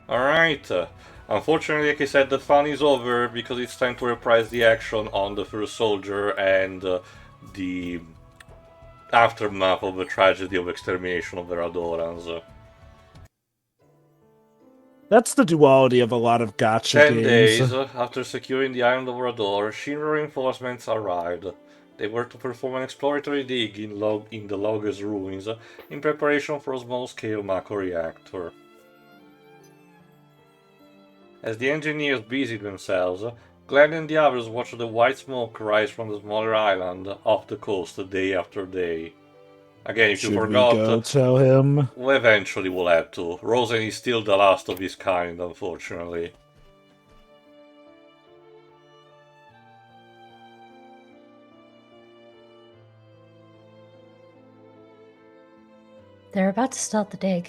Alright, unfortunately, like I said, the fun is over because it's time to reprise the action on the first soldier and the aftermath of the tragedy of extermination of the Rhadorans. That's the duality of a lot of gacha 10 games. days after securing the island of Rhador, Shinra reinforcements arrived. They were to perform an exploratory dig in the Logos ruins in preparation for a small-scale Mako reactor. As the engineers busied themselves, Glenn and the others watched the white smoke rise from the smaller island off the coast day after day. Again, if you Should forgot, we go tell him? we eventually will have to. Rosen is still the last of his kind, unfortunately. They're about to start the dig.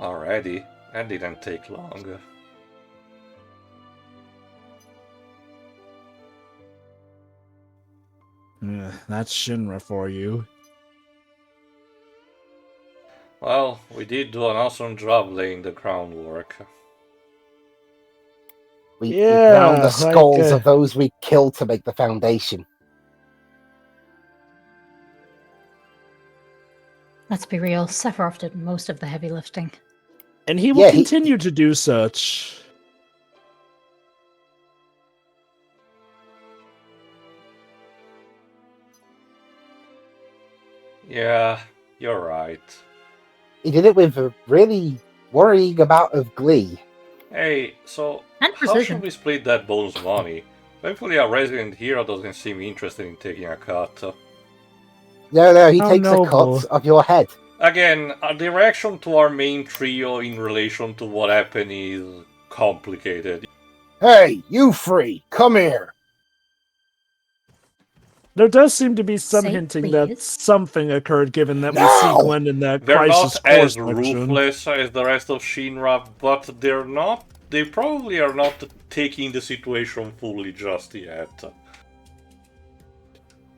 Already? That didn't take long. That's Shinra for you. Well, we did do an awesome job laying the groundwork. We ground the skulls like, of those we killed to make the foundation. Let's be real, Sephiroth did most of the heavy lifting. And he will continue to do such. Yeah, you're right. He did it with a really worrying amount of glee. Hey, so And how precision. should we split that bonus money? Thankfully, our resident hero doesn't seem interested in taking a cut. No, he How takes a noble. cut of your head. Again, the reaction to our main trio in relation to what happened is complicated. Hey, you free, come here. There does seem to be some Say hinting that please. something occurred, given that we No! see Glenn in that They're crisis not as course section. ruthless as the rest of Shinra, but they probably are not taking the situation fully just yet.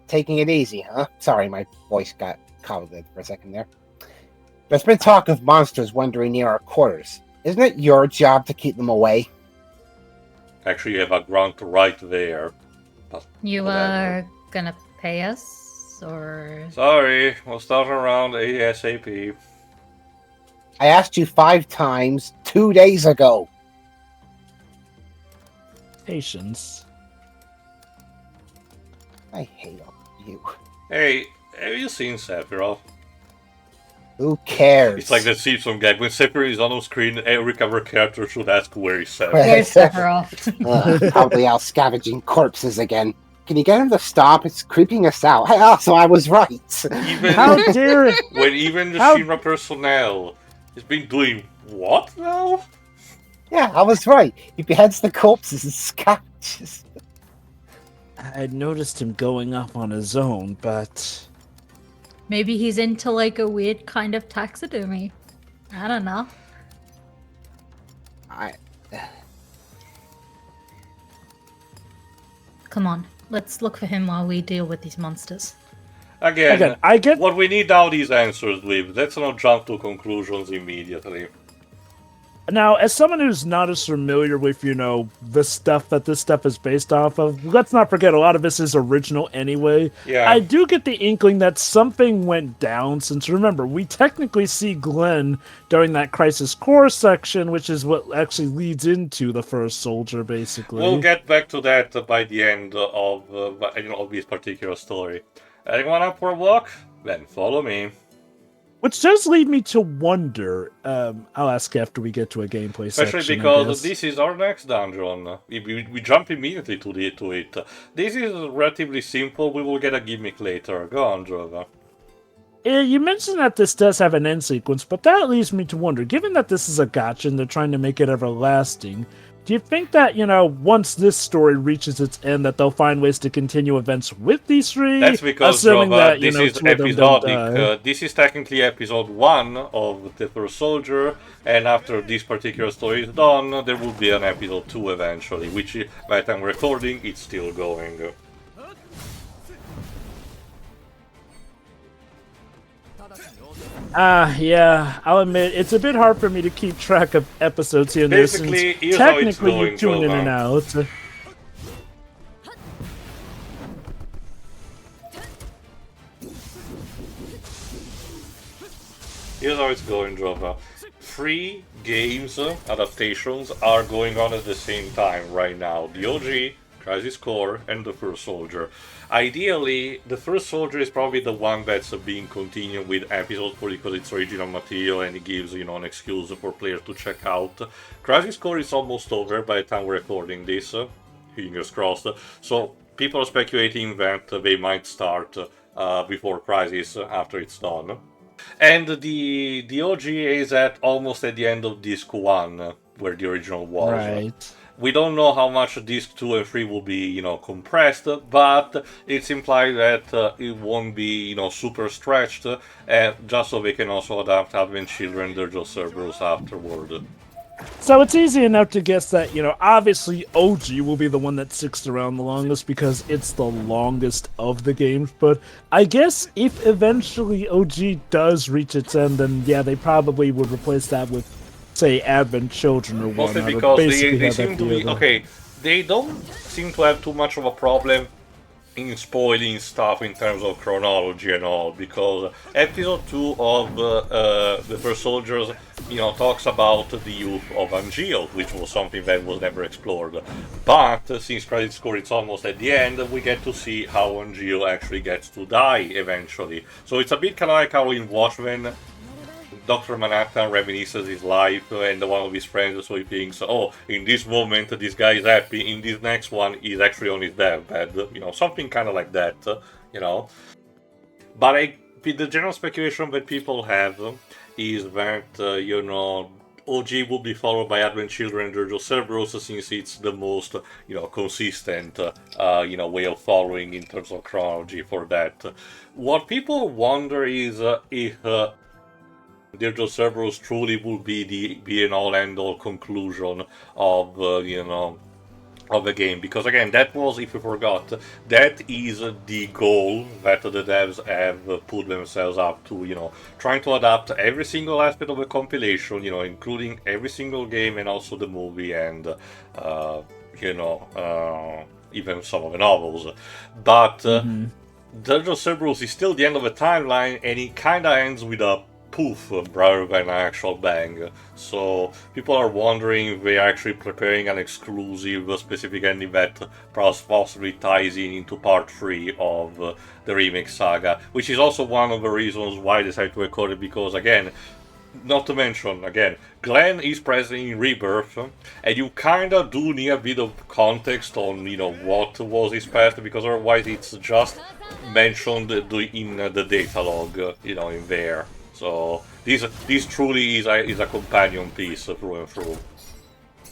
Taking it easy, huh? Sorry, my voice got clouded for a second there. There's been talk of monsters wandering near our quarters. Isn't it your job to keep them away? Actually, you have a grunt right there. But You whatever. are gonna pay us, or... Sorry, we'll start around ASAP. I asked you 5 times 2 days ago. Patience. I hate you. Hey, have you seen Sephiroth? Who cares? It's like that Simpson gag. When Sephiroth is on screen, every cover character should ask where is Sephiroth. Where's Sephiroth? Probably out scavenging corpses again. Can you get him to stop? It's creeping us out. Hey, also, I was right. Even How dare it? when even the How- Shinra personnel has been doing what now? Yeah, I was right. He beheads the corpses and scavenges. I noticed him going up on his own, but Maybe he's into like a weird kind of taxidermy. I don't know. Come on, let's look for him while we deal with these monsters. Again, I get what we need now these answers with. Let's not jump to conclusions immediately. now, as someone who's not as familiar with, the stuff that this stuff is based off of, let's not forget a lot of this is original anyway. Yeah. I do get the inkling that something went down, since remember, we technically see Glenn during that Crisis Core section, which is what actually leads into the first soldier, basically. We'll get back to that by the end of this particular story. Anyone up for a walk? Then follow me. Which does lead me to wonder, I'll ask after we get to a gameplay Especially section, I because guess. this is our next dungeon. We jump immediately to it. This is relatively simple. We will get a gimmick later. Go on, Drova. You mentioned that this does have an end sequence, but that leads me to wonder, given that this is a gacha and they're trying to make it everlasting, do you think that, once this story reaches its end, that they'll find ways to continue events with these three? That's because, assuming Drova, that, this is two of them don't die? episodic. This is technically episode 1 of The First Soldier, and after this particular story is done, there will be an episode 2 eventually, which, by the time we're recording, it's still going. Yeah, I'll admit, it's a bit hard for me to keep track of episodes here and there, since Basically, here's how it's technically going, you tune in and out. Here's how it's going, Jova. 3 games adaptations are going on at the same time right now. The OG, Crisis Core, and the First Soldier. Ideally, the First Soldier is probably the one that's being continued with episode 4 because it's original material and it gives, an excuse for players to check out. Crisis Core is almost over by the time we're recording this, fingers crossed. So people are speculating that they might start before Crisis after it's done. And the OG is almost at the end of Disc 1, where the original was. Right. We don't know how much Disc 2 and 3 will be, compressed, but it's implied that it won't be, super stretched, just so they can also adapt Advent Children, Dirge of Cerberus afterward. So it's easy enough to guess that, obviously OG will be the one that sticks around the longest because it's the longest of the games, but I guess if eventually OG does reach its end, then yeah, they probably would replace that with, say, Advent Children or whatnot. Mostly because they seem to be, okay, they don't seem to have too much of a problem in spoiling stuff in terms of chronology and all, because episode 2 of the First Soldiers, talks about the youth of Angeal, which was something that was never explored. But since Credit Score it's almost at the end, we get to see how Angeal actually gets to die eventually. So it's a bit kind of like how in Watchmen, Dr. Manhattan reminisces his life and one of his friends, so he thinks, oh, in this moment this guy is happy, in this next one he's actually on his deathbed, something kind of like that, But the general speculation that people have is that, OG will be followed by Advent Children and Dirge of Cerberus, since it's the most, consistent, way of following in terms of chronology for that. What people wonder is if Dirge of Cerberus truly will be an all-end-all conclusion of, of the game, because again, that was, if you forgot, that is the goal that the devs have put themselves up to, trying to adapt every single aspect of the compilation, including every single game and also the movie and, even some of the novels. But Dirge of Cerberus is still the end of the timeline, and it kinda ends with a poof rather than an actual bang. So people are wondering if they are actually preparing an exclusive specific ending that possibly ties into part 3 of the remake saga, which is also one of the reasons why I decided to record it, because again, not to mention, again, Glenn is present in Rebirth, and you kinda do need a bit of context on, what was his past, because otherwise it's just mentioned in the data log, in there. So this truly is a companion piece through and through.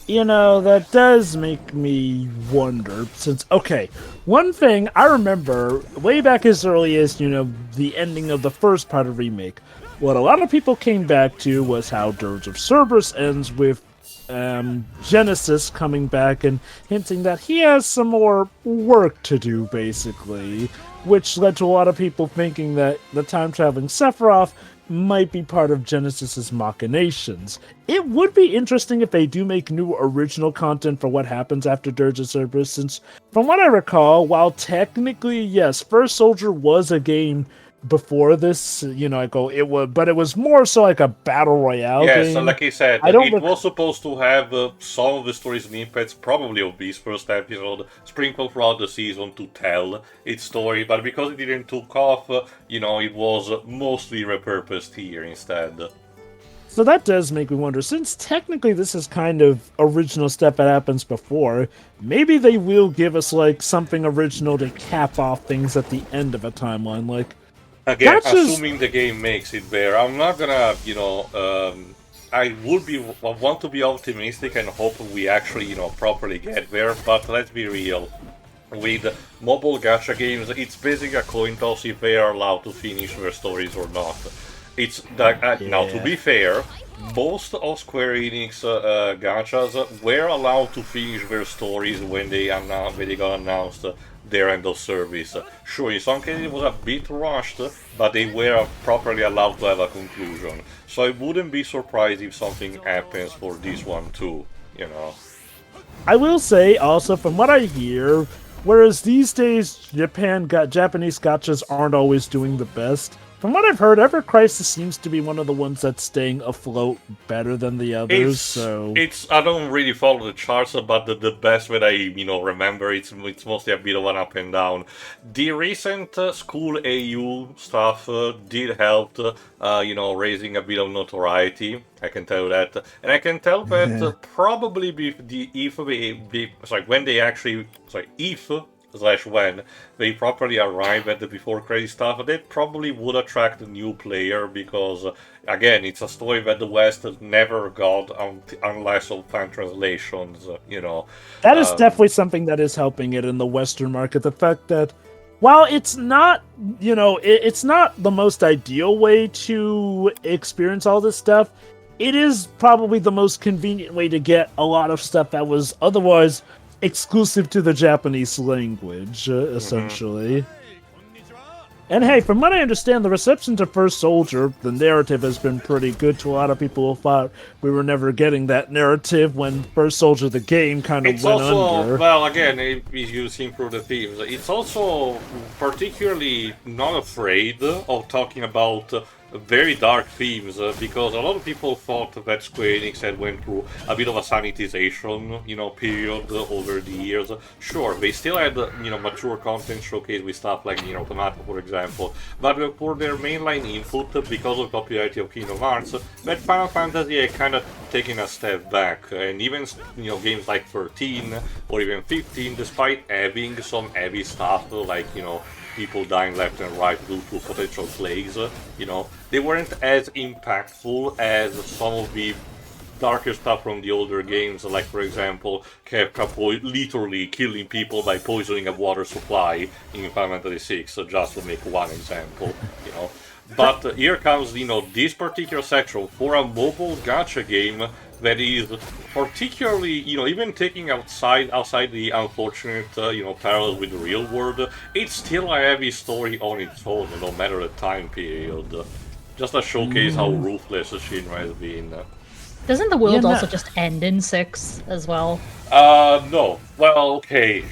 That does make me wonder, since, okay, one thing I remember way back as early as, the ending of the first part of Remake, what a lot of people came back to was how Dirge of Cerberus ends with Genesis coming back and hinting that he has some more work to do, basically, which led to a lot of people thinking that the time-traveling Sephiroth might be part of Genesis's machinations. It would be interesting if they do make new original content for what happens after Dirge of Cerberus, since from what I recall, while technically, yes, First Soldier was a game before this, but it was more so like a battle royale game. Yeah, so like I said, it was supposed to have some of the story snippets, probably of this first episode, sprinkled throughout the season to tell its story, but because it didn't took off, it was mostly repurposed here instead. So that does make me wonder, since technically this is kind of original stuff that happens before, maybe they will give us, something original to cap off things at the end of a timeline, Again, assuming the game makes it there, I'm not gonna, I want to be optimistic and hope we actually, properly get there, but let's be real. With mobile gacha games, it's basically a coin toss if they are allowed to finish their stories or not. It's now, to be fair, most of Square Enix gachas were allowed to finish their stories when they got announced their end of service. Sure, in some cases it was a bit rushed, but they were properly allowed to have a conclusion. So I wouldn't be surprised if something happens for this one too, you know. I will say also, from what I hear, whereas these days Japanese gachas aren't always doing the best, from what I've heard, Ever Crisis seems to be one of the ones that's staying afloat better than the others. It's I don't really follow the charts, but the best that I remember, it's mostly a bit of an up and down. The recent school AU stuff did help, raising a bit of notoriety. I can tell you that, and I can tell that probably when they properly arrive at the before credit stuff, that probably would attract a new player because, again, it's a story that the West never got unless of fan translations, That is definitely something that is helping it in the Western market. The fact that while it's not, it's not the most ideal way to experience all this stuff, it is probably the most convenient way to get a lot of stuff that was otherwise exclusive to the Japanese language, essentially. And hey, from what I understand, the reception to First Soldier, the narrative has been pretty good to a lot of people who thought we were never getting that narrative when First Soldier the game kind of went under. Well, again, if you see through the themes, it's also particularly not afraid of talking about very dark themes, because a lot of people thought that Square Enix had went through a bit of a sanitization, period over the years. Sure, they still had, mature content showcased with stuff like, Mako, for example, but for their mainline input, because of the popularity of Kingdom Hearts, that Final Fantasy had kind of taken a step back, and even, games like 13 or even 15, despite having some heavy stuff, like, people dying left and right due to potential plagues, they weren't as impactful as some of the darker stuff from the older games, like, for example, Kefka literally killing people by poisoning a water supply in Final Fantasy VI, just to make one example, But here comes, this particular section for a mobile gacha game that is particularly, even taking outside the unfortunate, parallels with the real world, it's still a heavy story on its own, no matter the time period. Just to showcase how ruthless Shinra has been. Doesn't the world also just end in 6 as well? No. Well, okay.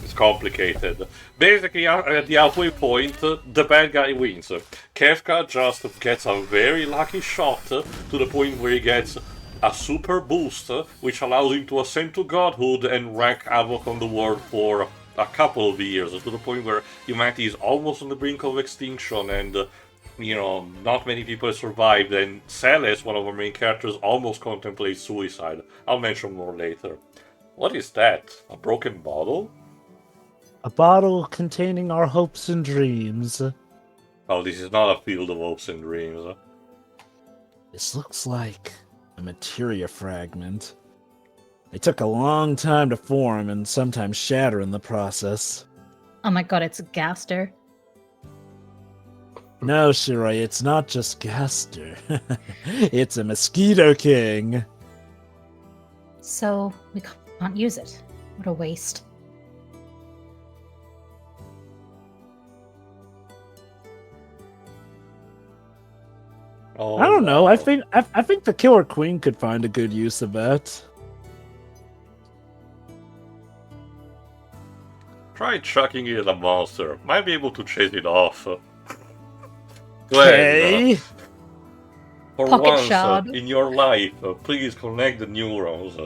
It's complicated. Basically, at the halfway point, the bad guy wins. Kefka just gets a very lucky shot to the point where he gets a super boost, which allows him to ascend to godhood and wreak havoc on the world for a couple of years, to the point where humanity is almost on the brink of extinction, and not many people have survived, and Celeste, one of our main characters, almost contemplates suicide. I'll mention more later. What is that? A broken bottle? A bottle containing our hopes and dreams. Oh, this is not a field of hopes and dreams. This looks like a materia fragment. They took a long time to form and sometimes shatter in the process. Oh my god, it's a Gaster. No, Shirai, it's not just Gaster. It's a Mosquito King. So, we can't use it. What a waste. Oh, I don't know. I think the Killer Queen could find a good use of that. Try chucking it at a monster. Might be able to chase it off. Okay. For Pocket once shard. In your life, please connect the neurons.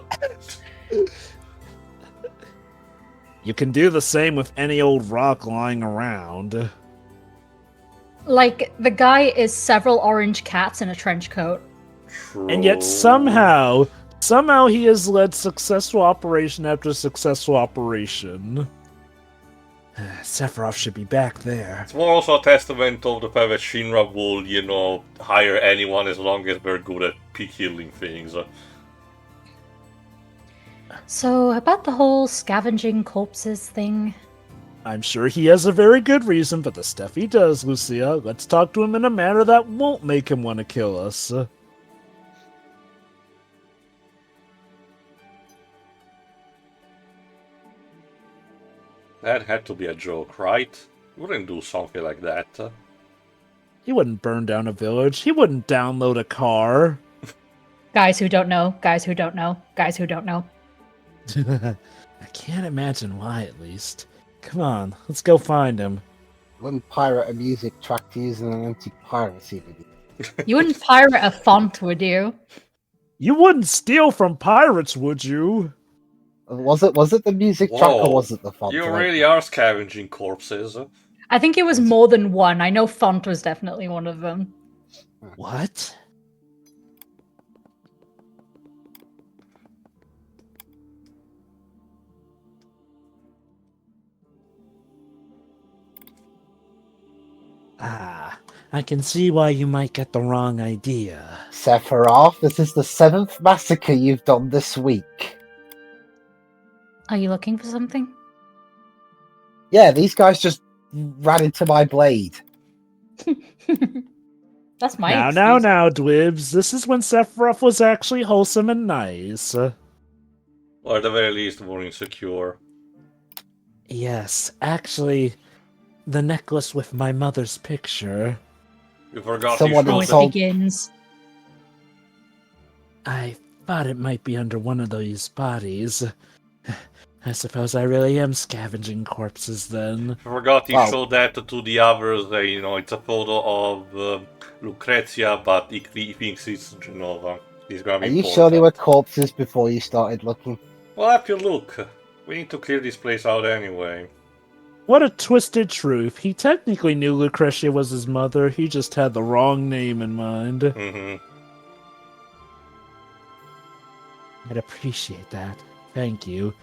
You can do the same with any old rock lying around. Like, the guy is several orange cats in a trench coat. True. And yet somehow he has led successful operation after successful operation. Sephiroth should be back there. It's more also a testament of the fact that Shinra will, hire anyone as long as they're good at killing things. So, about the whole scavenging corpses thing. I'm sure he has a very good reason for the stuff he does, Lucia. Let's talk to him in a manner that won't make him want to kill us. That had to be a joke, right? You wouldn't do something like that. He wouldn't burn down a village. He wouldn't download a car. Guys who don't know, guys who don't know, guys who don't know. I can't imagine why, at least. Come on, let's go find him. Wouldn't pirate a music track to use in an anti-piracy video. You wouldn't pirate a font, would you? You wouldn't steal from pirates, would you? Was it the music track or was it the font? You really are scavenging corpses. I think it was more than one. I know font was definitely one of them. What? Ah, I can see why you might get the wrong idea. Sephiroth, this is the 7th massacre you've done this week. Are you looking for something? Yeah, these guys just ran into my blade. That's my Now, Dwibs. This is when Sephiroth was actually wholesome and nice. Or at the very least, more insecure. Yes, actually, the necklace with my mother's picture. You forgot Someone you Oh, showed it begins. I thought it might be under one of these bodies. I suppose I really am scavenging corpses then. I forgot he Wow. showed that to the others. It's a photo of Lucrezia, but he thinks it's Genova. He's gonna be Are you important. sure they were corpses before you started looking? Well, if you look, we need to clear this place out anyway. What a twisted truth. He technically knew Lucretia was his mother, he just had the wrong name in mind. Mm-hmm. I'd appreciate that. Thank you.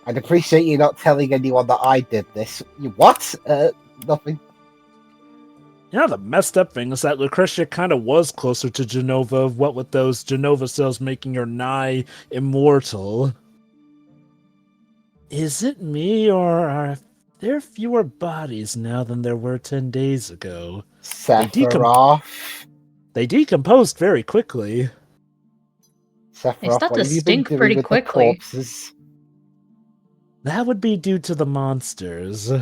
I'd appreciate you not telling anyone that I did this. You what? Nothing. You know, the messed up thing is that Lucretia kind of was closer to Genova, what with those Genova cells making her nigh immortal. Is it me, or are there fewer bodies now than there were 10 days ago? Sephiroth. They decomposed very quickly. Sephiroth, They start what to have you been stink doing pretty with the quickly. corpses? That would be due to the monsters.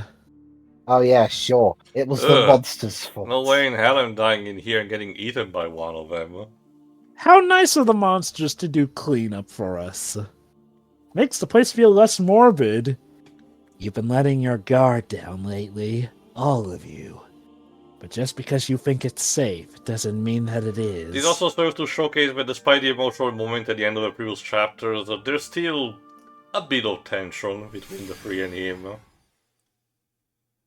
Oh yeah, sure. It was the Ugh. monster's fault. No way in hell I'm dying in here and getting eaten by one of them. How nice of the monsters to do cleanup for us. Makes the place feel less morbid. You've been letting your guard down lately, all of you. But just because you think it's safe doesn't mean that it is. This also serves to showcase that despite the emotional moment at the end of the previous chapters, there's still a bit of tension between the three and him.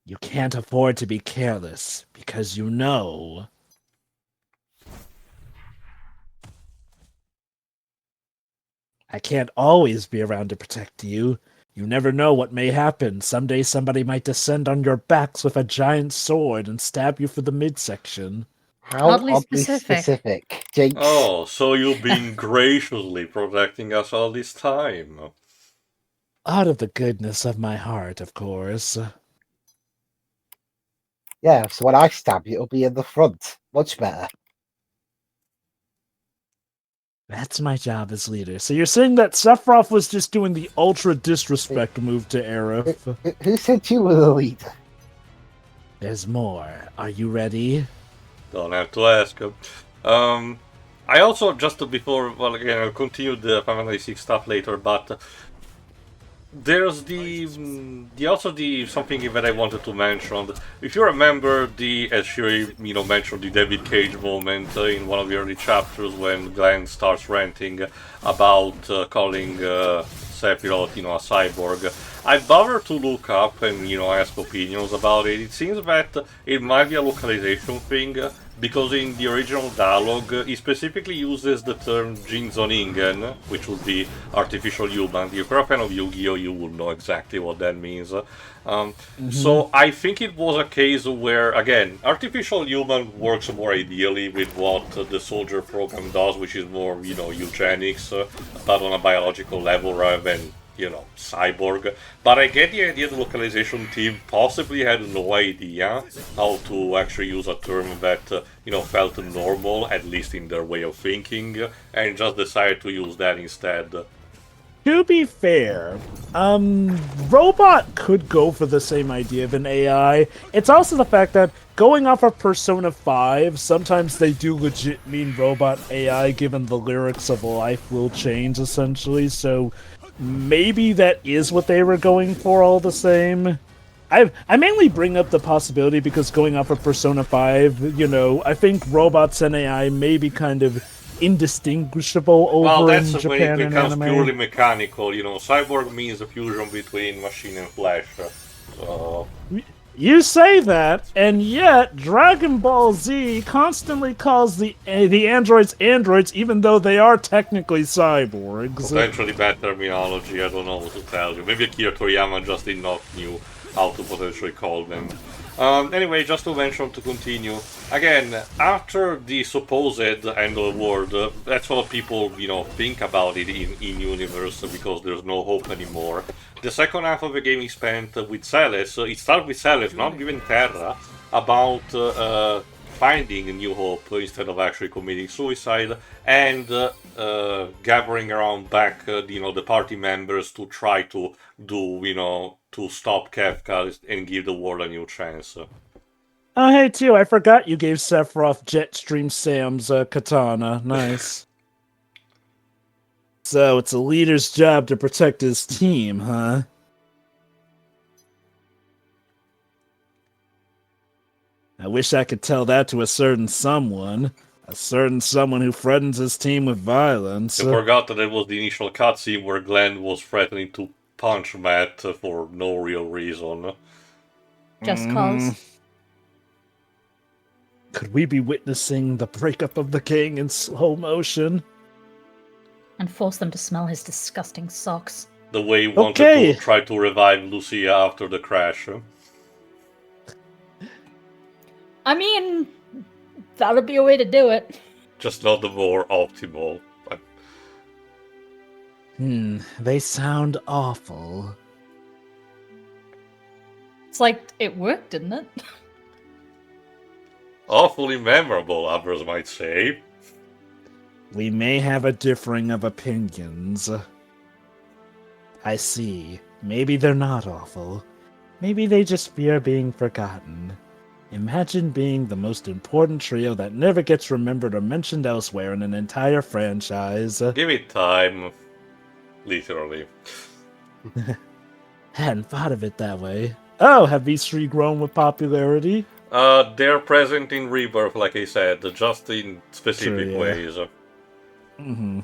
You can't afford to be careless, because you know... I can't always be around to protect you. You never know what may happen. Someday somebody might descend on your backs with a giant sword and stab you for the midsection. How Oddly oddly specific. specific. Jinx. Oh, so you've been graciously protecting us all this time. Out of the goodness of my heart, of course. Yeah, so when I stab you, it'll be in the front. Much better. That's my job as leader. So you're saying that Sephiroth was just doing the ultra disrespect move to Aerith? Who said you were the leader? There's more. Are you ready? Don't have to ask. I also, just before, well, again, I'll continue the Final Fantasy VI stuff later, but there's the something that I wanted to mention. If you remember as Shiri, mentioned the David Cage moment in one of the early chapters when Glenn starts ranting about calling Sephiroth, a cyborg. I bothered to look up and, ask opinions about it. It seems that it might be a localization thing, because in the original dialogue, he specifically uses the term Jinzoningen, which would be artificial human. If you're a fan of Yu-Gi-Oh, you would know exactly what that means. So I think it was a case where, again, artificial human works more ideally with what the soldier program does, which is more, eugenics, but on a biological level rather than, cyborg. But I get the idea the localization team possibly had no idea how to actually use a term that, felt normal, at least in their way of thinking, and just decided to use that instead. To be fair, Robot could go for the same idea of an AI. It's also the fact that going off of Persona 5, sometimes they do legit mean Robot AI, given the lyrics of Life Will Change, essentially, so maybe that is what they were going for all the same. I mainly bring up the possibility because going off of Persona 5, I think robots and AI may be kind of indistinguishable over in that's when Japan it and becomes anime. purely mechanical. Cyborg means a fusion between machine and flesh. So You say that, and yet Dragon Ball Z constantly calls the androids androids, even though they are technically cyborgs. potentially bad terminology. I don't know what to tell you. Maybe Akira Toriyama just did not knew how to potentially call them. Anyway, just to mention, to continue, again, after the supposed end of the world, that's what people, think about it in universe, because there's no hope anymore. The second half of the game is spent with Celes. It starts with Celes, not even Terra, about finding a new hope instead of actually committing suicide, and gathering around back, the party members to try to do, to stop Kefka and give the world a new chance. Oh, hey, too, I forgot you gave Sephiroth Jetstream Sam's katana. Nice. So, it's a leader's job to protect his team, huh? I wish I could tell that to a certain someone. A certain someone who threatens his team with violence. I forgot that it was the initial cutscene where Glenn was threatening to punch Matt for no real reason. Just cause. Could we be witnessing the breakup of the king in slow motion? And force them to smell his disgusting socks. The way he wanted to try to revive Lucia after the crash. I mean, that would be a way to do it. Just not the more optimal. They sound awful. It's like, it worked, didn't it? Awfully memorable, others might say. We may have a differing of opinions. I see. Maybe they're not awful. Maybe they just fear being forgotten. Imagine being the most important trio that never gets remembered or mentioned elsewhere in an entire franchise. Give it time. Literally. Hadn't thought of it that way. Oh, have these three grown with popularity? They're present in Rebirth, like I said, just in specific ways. Mm-hmm.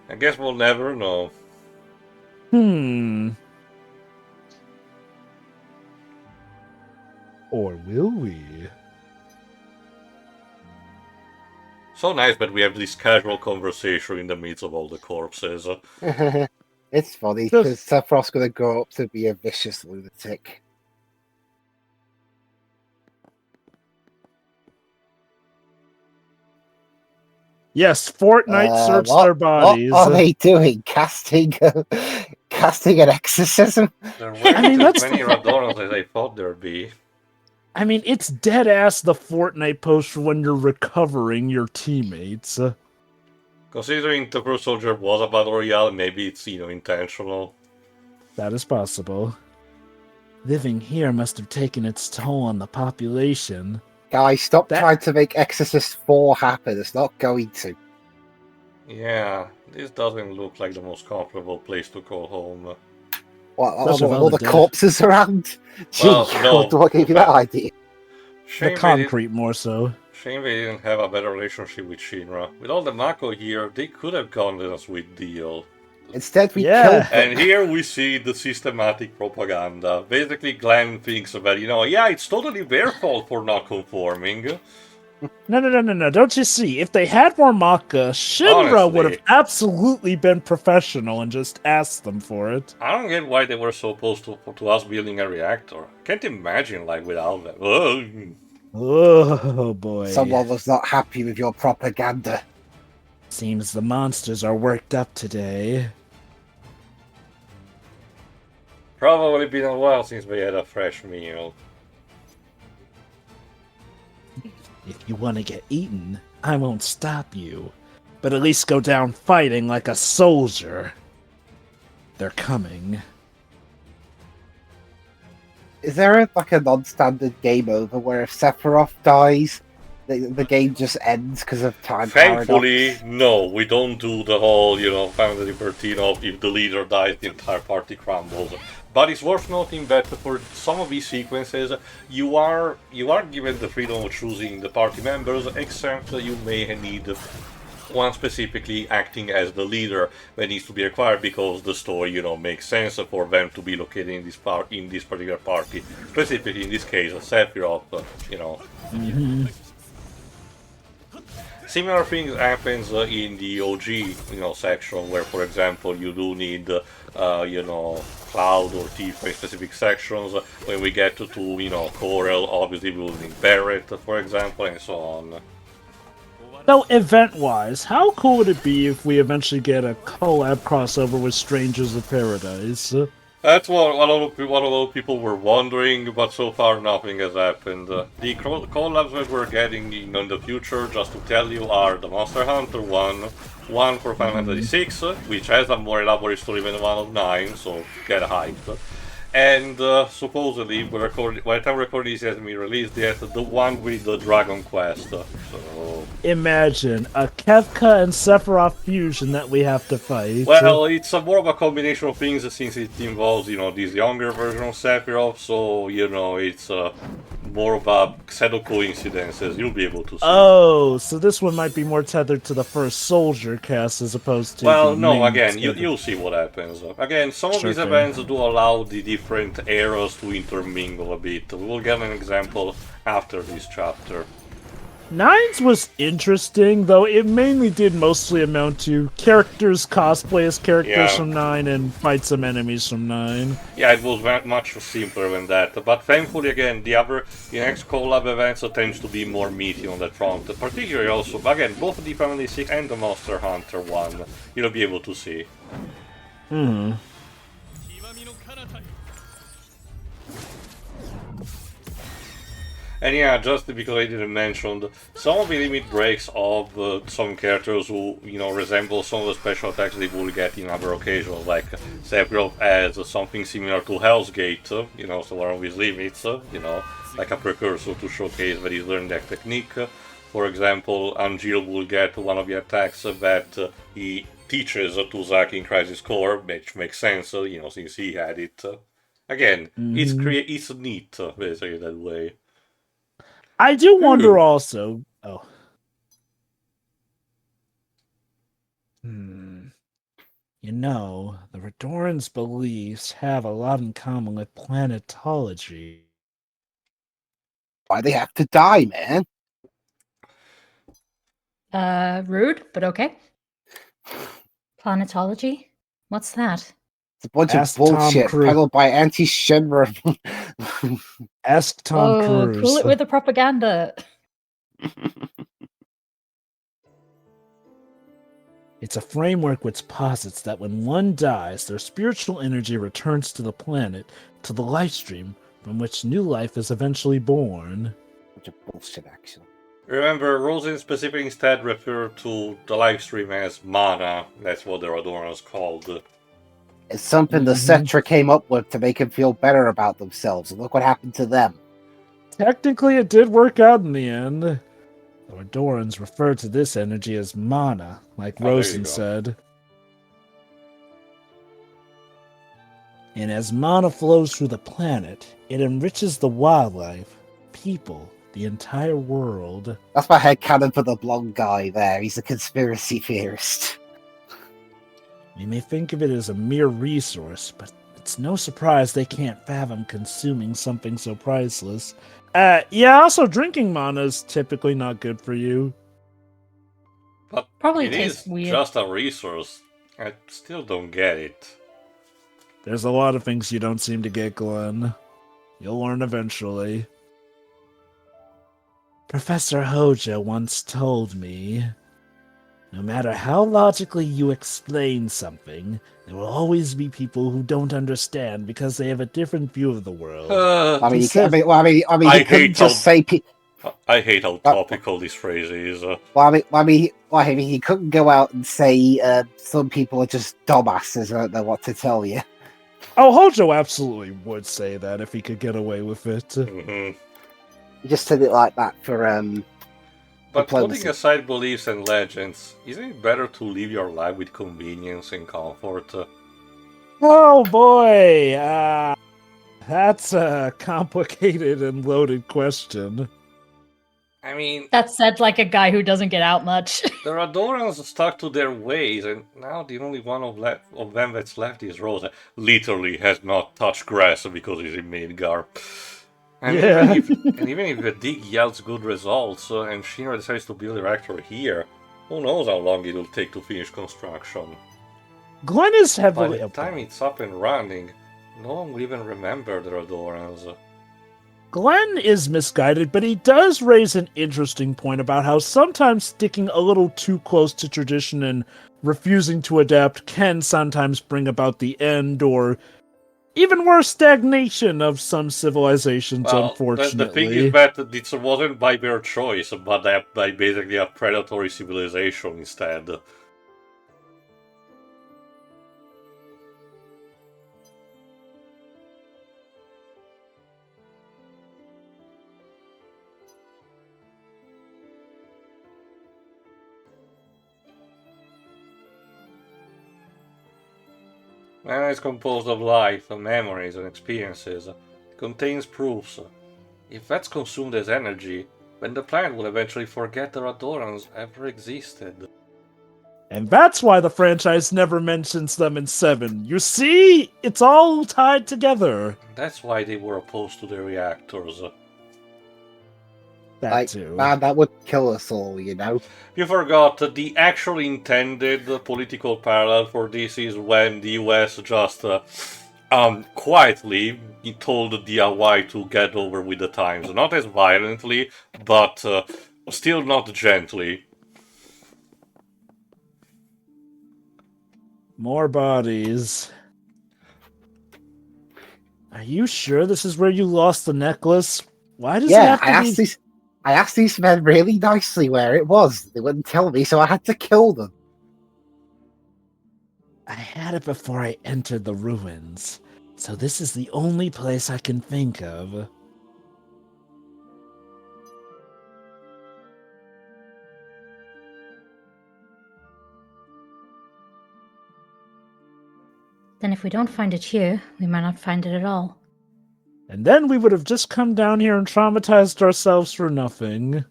I guess we'll never know. Or will we? So nice that we have this casual conversation in the midst of all the corpses. It's funny, because Sephiroth's going to grow up to be a vicious lunatic. Yes, Fortnite searched their bodies. What are they doing? Casting an exorcism? There weren't as many Rhadorans as I thought there'd be. I mean, it's dead-ass the Fortnite post for when you're recovering your teammates. Considering the first soldier was a battle royale, maybe it's, intentional. That is possible. Living here must have taken its toll on the population. Guys, stop trying to make Exorcist 4 happen. It's not going to. Yeah, this doesn't look like the most comfortable place to call home. What, all the corpses around? Gee, no. What gave you that idea? The concrete, more so. Shame they didn't have a better relationship with Shinra. With all the Mako here, they could have gone in a sweet deal. Instead, we killed them. And here we see the systematic propaganda. Basically, Glenn thinks about, it's totally their fault for not conforming. No. Don't you see? If they had more Maka, Shinra would have absolutely been professional and just asked them for it. I don't get why they were so opposed to us building a reactor. I can't imagine, without them. Oh, boy. Someone was not happy with your propaganda. Seems the monsters are worked up today. Probably been a while since we had a fresh meal. If you want to get eaten, I won't stop you. But at least go down fighting like a soldier. They're coming. Is there like a non-standard game over where if Sephiroth dies, the game just ends because of time Thankfully, paradox? no, we don't do the whole, Final Fantasy 13 of if the leader dies, the entire party crumbles. But it's worth noting that for some of these sequences, you are given the freedom of choosing the party members, except you may need one specifically acting as the leader that needs to be required because the story, makes sense for them to be located in this particular party. Specifically, in this case, Sephiroth, Similar things happens in the OG, section where, for example, you do need, Cloud or Tifa in specific sections. When we get to Corel, obviously we will need Barret, for example, and so on. So, event-wise, how cool would it be if we eventually get a collab crossover with Strangers of Paradise? That's what a lot of people were wondering, but so far nothing has happened. The collabs that we're getting in the future, just to tell you, are the Monster Hunter one for Final Fantasy VI, which has a more elaborate story than the one of 9, so get hyped. And supposedly, by the time we're recording this, it hasn't been released yet, the one with the Dragon Quest. So imagine a Kefka and Sephiroth fusion that we have to fight. well, it's more of a combination of things since it involves, this younger version of Sephiroth, so, it's more of a set of coincidences you'll be able to see. Oh, so this one might be more tethered to the first Soldier cast as opposed to Well, the no, main again, schedule. you'll see what happens. Again, some of Sure these thing. events do allow the different eras to intermingle a bit. We will get an example after this chapter. Nines was interesting, though it mainly did mostly amount to characters cosplay as characters Yeah. from 9 and fight some enemies from 9. Yeah, it was much simpler than that. But thankfully, again, the next collab events tends to be more meaty on that front. Particularly also, again, both the Family 6 and the Monster Hunter one, you'll be able to see. And yeah, just because I didn't mention, some of the limit breaks of some characters who, resemble some of the special attacks they will get in other occasions, like Sephiroth has something similar to Hell's Gate, so one of his limits, like a precursor to showcase that he's learned that technique. For example, Angel will get one of the attacks that he teaches to Zack in Crisis Core, which makes sense, since he had it. Again, it's neat, basically, that way. I do wonder also. Oh. The Rhadorans' beliefs have a lot in common with planetology. Why they have to die, man? Rude, but okay. Planetology? What's that? It's a bunch Ask of Tom bullshit Cruise. peddled by anti-Shinra. Ask Tom Cruise. Cool it with the propaganda. It's a framework which posits that when one dies, their spiritual energy returns to the planet, to the life stream, from which new life is eventually born. Bunch of bullshit, actually. Remember, Rosen specifically instead referred to the live stream as mana. That's what the Rhadorans called. It's something the Cetra came up with to make them feel better about themselves, and look what happened to them. Technically, it did work out in the end. The Rhadorans refer to this energy as mana, like Rosen said. And as mana flows through the planet, it enriches the wildlife, people, the entire world. That's my headcanon for the blonde guy there. He's a conspiracy theorist. You may think of it as a mere resource, but it's no surprise they can't fathom consuming something so priceless. Also drinking mana is typically not good for you. But Probably it tastes is weird. just a resource. I still don't get it. There's a lot of things you don't seem to get, Glenn. You'll learn eventually. Professor Hojo once told me, no matter how logically you explain something, there will always be people who don't understand because they have a different view of the world. I mean, I you couldn't hate just say I hate how topical this phrase is. He couldn't go out and say some people are just dumbasses and don't know what to tell you. Oh, Hojo absolutely would say that if he could get away with it. Mm-hmm. He just said it like that for But diplomacy. putting aside beliefs and legends, isn't it better to live your life with convenience and comfort? Oh boy, that's a complicated and loaded question. I mean, That's said like a guy who doesn't get out much. the Rhadorans stuck to their ways, and now the only one of them that's left is Rosa. Literally has not touched grass because he's in Midgar. And Yeah. even if the dig yields good results, and Shinra decides to build a reactor here, who knows how long it will take to finish construction. Glenn is By heavily. the time it's up and running, no one will even remember the Rhadorans. Glenn is misguided, but he does raise an interesting point about how sometimes sticking a little too close to tradition and refusing to adapt can sometimes bring about the end or even worse, stagnation of some civilizations, Well, unfortunately. the thing is that it wasn't by their choice, but by basically a predatory civilization instead. Man is composed of life, memories, and experiences. It contains proofs. If that's consumed as energy, then the planet will eventually forget the Rhadorans ever existed. And that's why the franchise never mentions them in 7. You see? It's all tied together. That's why they were opposed to the reactors. That too. Man, that would kill us all, you know. You forgot the actually intended political parallel for this is when the US just quietly told the Hawaii to get over with the times. Not as violently, but still not gently. More bodies. Are you sure this is where you lost the necklace? Why does it Yeah, have to be... I asked these men really nicely where it was. They wouldn't tell me, so I had to kill them. I had it before I entered the ruins, so this is the only place I can think of. Then if we don't find it here, we might not find it at all. And then we would have just come down here and traumatized ourselves for nothing.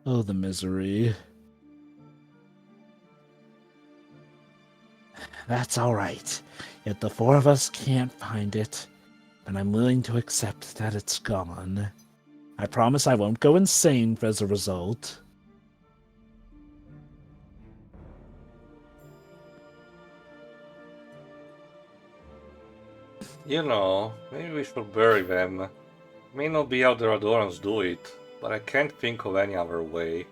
Oh, the misery. That's all right. If the 4 of us can't find it, then I'm willing to accept that it's gone. I promise I won't go insane as a result. You know, maybe we should bury them. May not be how the Rhadorans do it, but I can't think of any other way.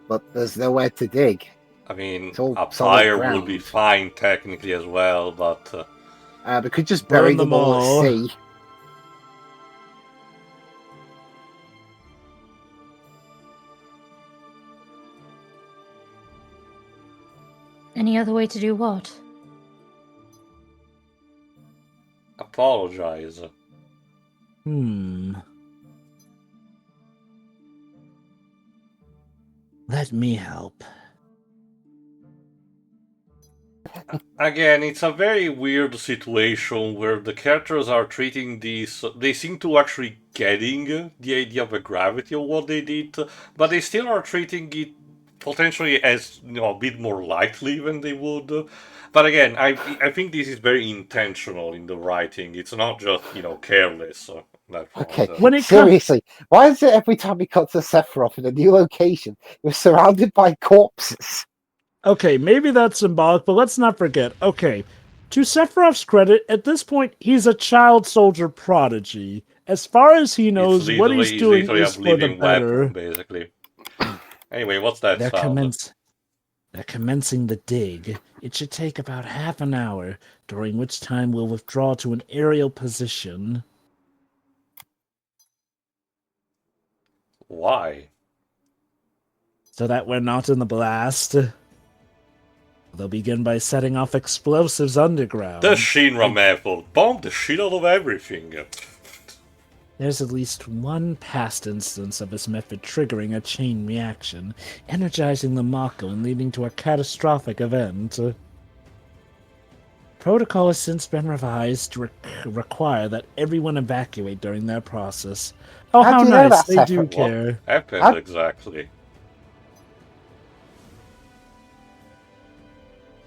But there's nowhere to dig. I mean, It's all a solid fire ground. would be fine technically as well, but... We could just bury Burn them all all. at sea. Any other way to do what? apologize. Let me help. Again, it's a very weird situation where the characters are treating these... They seem to actually getting the idea of the gravity of what they did, but they still are treating it potentially as, you know, a bit more lightly than they would. But again, I think this is very intentional in the writing. It's not just, you know, careless. Okay, When it seriously, why is it every time we cut to Sephiroth in a new location, we're surrounded by corpses? Okay, maybe that's symbolic, but let's not forget. Okay, to Sephiroth's credit, at this point, he's a child soldier prodigy. As far as he knows, what he's doing is for the better. Weapon, basically. Anyway, what's that There sound? They're commencing the dig. It should take about half an hour, during which time we'll withdraw to an aerial position. Why? So that we're not in the blast. They'll begin by setting off explosives underground. The Shinra method. Bomb the shit out of everything. There's at least one past instance of this method triggering a chain reaction, energizing the Mako and leading to a catastrophic event. Protocol has since been revised to require that everyone evacuate during their process. Oh, How'd how you know nice, that, they do Sephiroth? care. What happened Huh? exactly?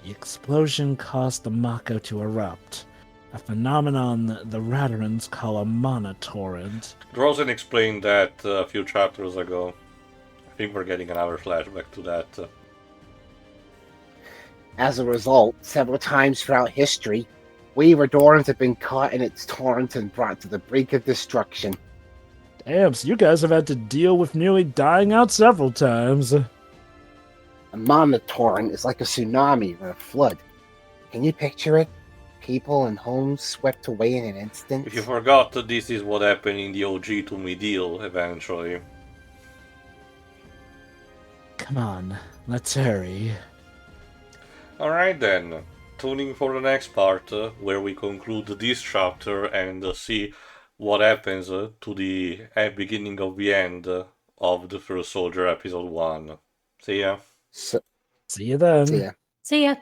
The explosion caused the Mako to erupt, a phenomenon the Rhadorans call a mana torrent. Drozen explained that a few chapters ago. I think we're getting another flashback to that. As a result, several times throughout history, we Rhadorans have been caught in its torrent and brought to the brink of destruction. Damn, so you guys have had to deal with nearly dying out several times. A mana torrent is like a tsunami or a flood. Can you picture it? People and homes swept away in an instant. If you forgot, this is what happened in the OG to Midil eventually. Come on, let's hurry. Alright then, tuning for the next part, where we conclude this chapter and see what happens to the beginning of the end of the First Soldier episode 1. See ya. So, See you then. see ya. See ya.